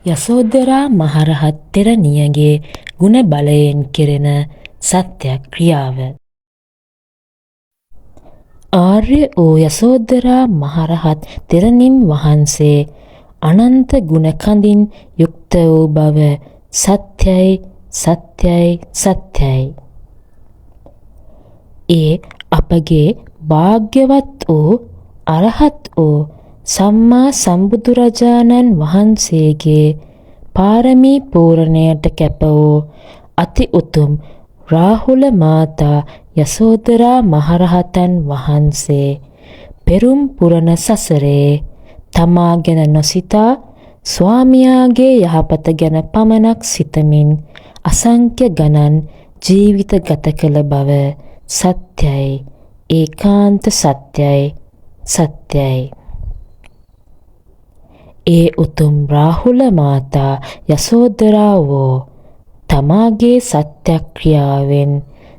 යසෝදරා මහරහත් තෙරණියගේ ගුණ බලයෙන් කෙරෙන සත්‍යක්‍රියාව. ආර්ය වූ යසෝදරා මහරහත් තෙරණින් වහන්සේ අනන්ත ගුණ කඳින් යුක්ත වූ බව සත්‍යයි සත්‍යයි සත්‍යයි. ඒ අපගේ භාග්‍යවත් වූ අරහත් වූ සම්මා සම්බුදුරජාණන් වහන්සේගේ පාරමී පූර්ණයට කැප වූ අති උතුම් රාහුල මාතා යසෝදරා මහරහතන් වහන්සේ පෙරුම් පුරණ සසරේ තමා ගැන නොසිතා ස්වාමියාගේ යහපත ගැන පමණක් සිතමින් අසංඛ්‍ය ගණන් ජීවිත ගත කළ බව සත්‍යයි ඒකාන්ත සත්‍යයි සත්‍යයි. ඒ උතුම් රාහුල මාතා යසෝදරාවෝ තමාගේ සත්‍යක්‍රියාවෙන්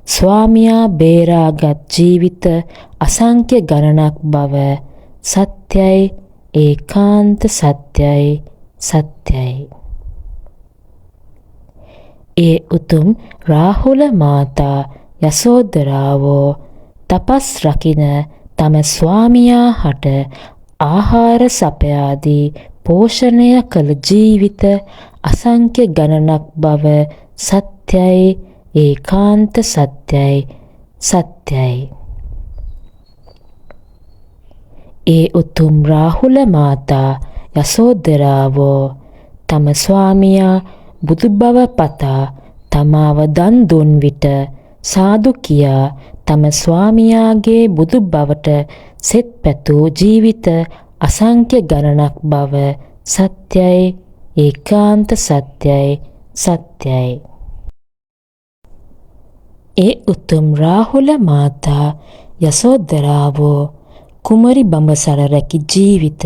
ස්වාමියා බේරාගත් ජීවිත අසංඛ්‍ය ගණනක් බව සත්‍යයි ඒකාන්ත සත්‍යයි සත්‍යයි. ඒ උතුම් රාහුල මාතා යසෝදරාවෝ තපස් රකින තම ස්වාමියා හට ආහාර සපයාදී පෝෂණය කළ ජීවිත අසංඛ්‍ය ගණනක් බව සත්‍යයි ඒකාන්ත සත්‍යයි සත්‍යයි. ඒ උතුම් රාහුල මාතා යසෝදරාවෝ තම ස්වාමියා බුදු බව පතා තමාව දන් දුන් විට සාදු කියා තම ස්වාමියාගේ බුදු බවට සෙත් පැතූ ජීවිත අසංඛ්‍ය ගණනක් බව සත්‍යයි ඒකාන්ත සත්‍යයි සත්‍යයි. ඒ උතුම් රාහුල මාතා යසෝදරාවෝ කුමරි බඹසර රැකි ජීවිත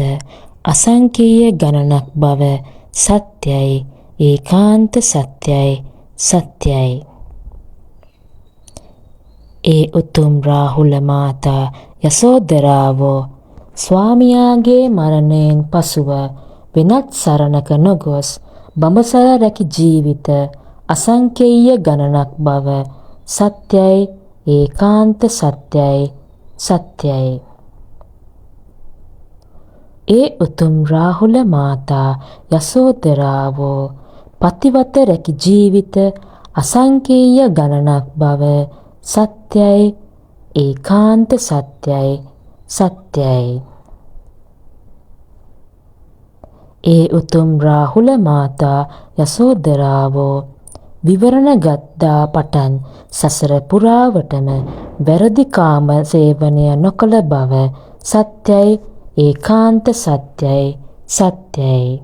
අසංඛ්‍යීය ගණනක් බව සත්‍යයි ඒකාන්ත සත්‍යයි සත්‍යයි. ඒ උතුම් රාහුල මාතා යසෝදරාවෝ ස්වාමියාගේ මරණයෙන් පසුව වෙනත් සරණක නොගොස් බඹසර රැකි ජීවිත අසංඛ්‍යීය ගණනක් බව සත්‍යයි ඒකාන්ත සත්‍යයි සත්‍යයි. ඒ උතුම් රාහුල මාතා යසෝදරාවෝ පතිවත රැකි ජීවිත අසංඛ්‍යීය ගණනක් බව සත්‍යයි ඒකාන්ත සත්‍යයි සත්‍යයි. ඒ උතුම් රාහුල මාතා යසෝදරාවෝ විවරණ ගත්තා පටන් සසර පුරාවටම වැරදි කාම සේවනය නොකළ බව සත්‍යයි ඒකාන්ත සත්‍යයි සත්‍යයි.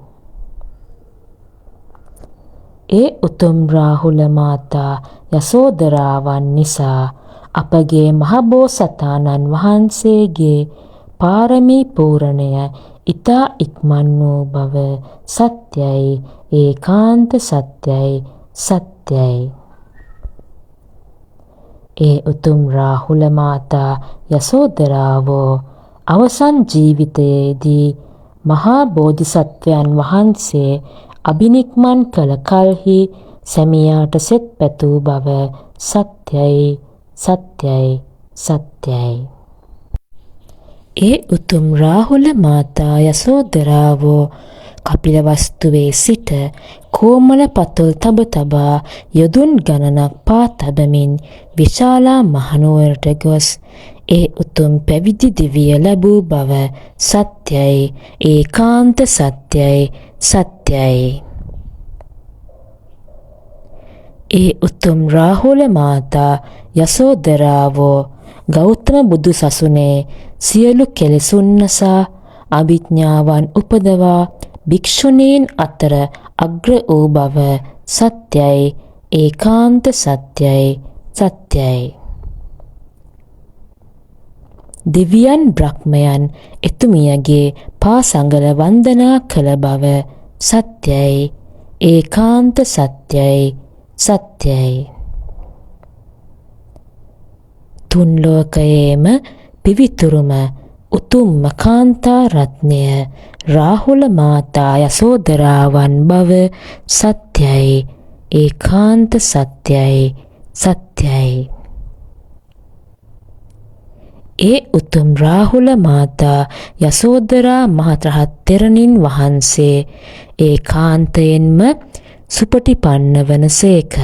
ඒ උතුම් රාහුල මාතා යසෝදරාවන් නිසා අපගේ මහබෝසතාණන් වහන්සේගේ පාරමී පූර්ණය ඊතා ඉක්මන් වූ බව සත්‍යයි ඒකාන්ත සත්‍යයි සත්‍යයි. ඒ උතුම් රාහුල මාතා යසෝදරාවෝ අවසන් ජීවිතයේදී මහා බෝධිසත්වයන් වහන්සේ අබිනික්මන් කළ කල්හි සැමියාට සෙත් පැතූ බව සත්‍යයි සත්‍යයි සත්‍යයි. ඒ උතුම් රාහුල මාතා යසෝදරාවෝ කපිලවස්තුවේ සිට කෝමල පතුල් තබ තබා යොදුන් ගණනක් පා තබමින් විශාලා මහනුවරට ගොස් ඒ උතුම් පැවිදි දිවිය ලැබූ බව සත්‍යයි ඒකාන්ත සත්‍යයි සත්‍යයි. ඒ උතුම් රාහුල මාතා යසෝදරාවෝ ගෞතම බුදු සසුනේ සියලු කෙලෙසුන් නසා අභිඥාවන් උපදවා භික්ෂුණීන් අතර අග්‍ර වූ බව සත්‍යයි ඒකාන්ත සත්‍යයි සත්‍යයි. දෙවියන් බ්‍රහ්මයන් එතුමියගේ පාසඟල වන්දනා කළ බව සත්‍යයි ඒකාන්ත සත්‍යයි සත්‍යයි. තුන් ලෝකයේම පිවිතුරුම උතුම්ම කාන්තා රත්නය රාහුල මාතා යසෝදරාවන් බව සත්‍යයි. ඒකාන්ත සත්‍යයි. සත්‍යයි. ඒ උතුම් රාහුල මාතා යසෝදරා මහරහත් තෙරණින් වහන්සේ ඒකාන්තයෙන්ම සුපටිපන්න වනසේක.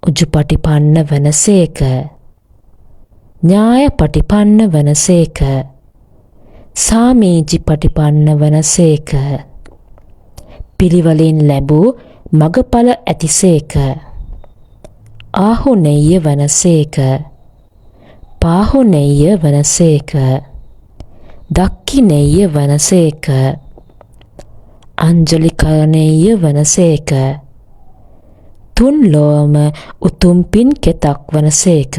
උජුපටිපන්න වනසේක. ඥායපටිපන්න වනසේක. සාමීචිපටිපන්න වනසේක. පිළිවෙලින් ලැබූ මගඵල ඇතිසේක. ආහුනේය වනසේක. පාහුනේය වනසේක. දක්ඛිනේය වනසේක. අංජලිකරණේය වනසේක. තුන් ලෝම උතුම් පින් කෙතක් වනසේක.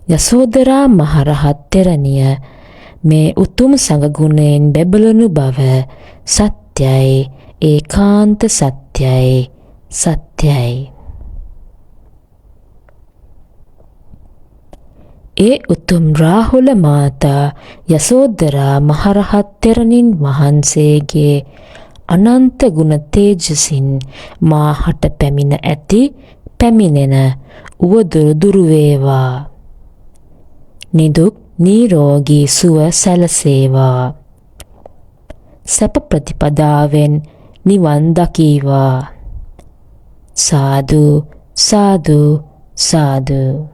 යසෝදරා මහරහත් තෙරණිය මේ උතුම් සංගුණයෙන් බැබළුණු බව සත්‍යයි. ඒකාන්ත සත්‍යයි. සත්‍යයි. ඒ උතුම් රාහුල මාතා යසෝදරා මහරහත් තෙරණින් වහන්සේගේ අනන්ත ගුණ තේජසින් මාහට පැමිණ ඇති පැමිණෙන උවදුරු දුරු වේවා. නිදුක් නිරෝගී සුව සැලසේවා. සැප ප්‍රතිපදාවෙන් නිවන් දකීවා. සාදු සාදු සාදු.